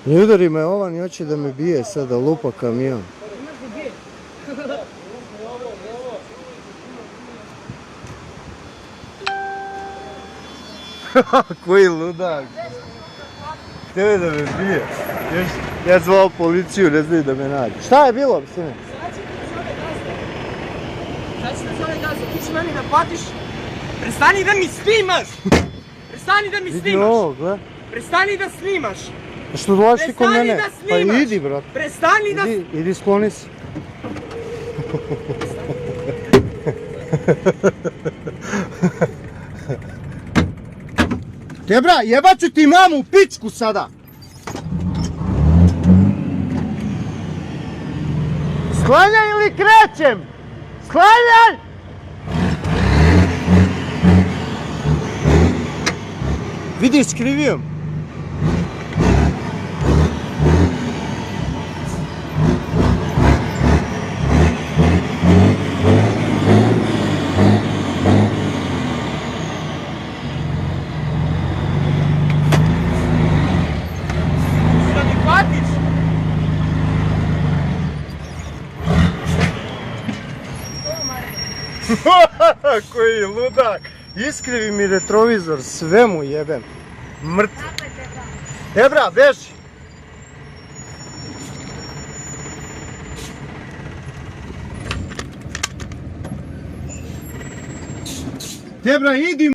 Ne udari me ovan i hoće da me bije sada, lupa kamion. Koji ludak. Tebe da me bije. Ja zvao policiju, ne znaju da me nađe. Šta je bilo, sine? Sad ću te zove gazu, ti će meni da platiš. Prestani da mi snimaš! Prestani da mi Vidi snimaš! ovo, gled. Prestani da snimaš! A što dolazi ti kod Prestani mene? da Pa snimaš! idi, brat. Prestani da... Idi, skloni se. Debra, jebat ću ti mamu u pičku sada! Sklanjaj ili krećem! Sklanjaj! Vidi, skrivio. Da mi platiš! Koji ludak! Iskrivi mi retrovizor, sve mu jebem. Mrtv. Debra, beži! Debra, idi!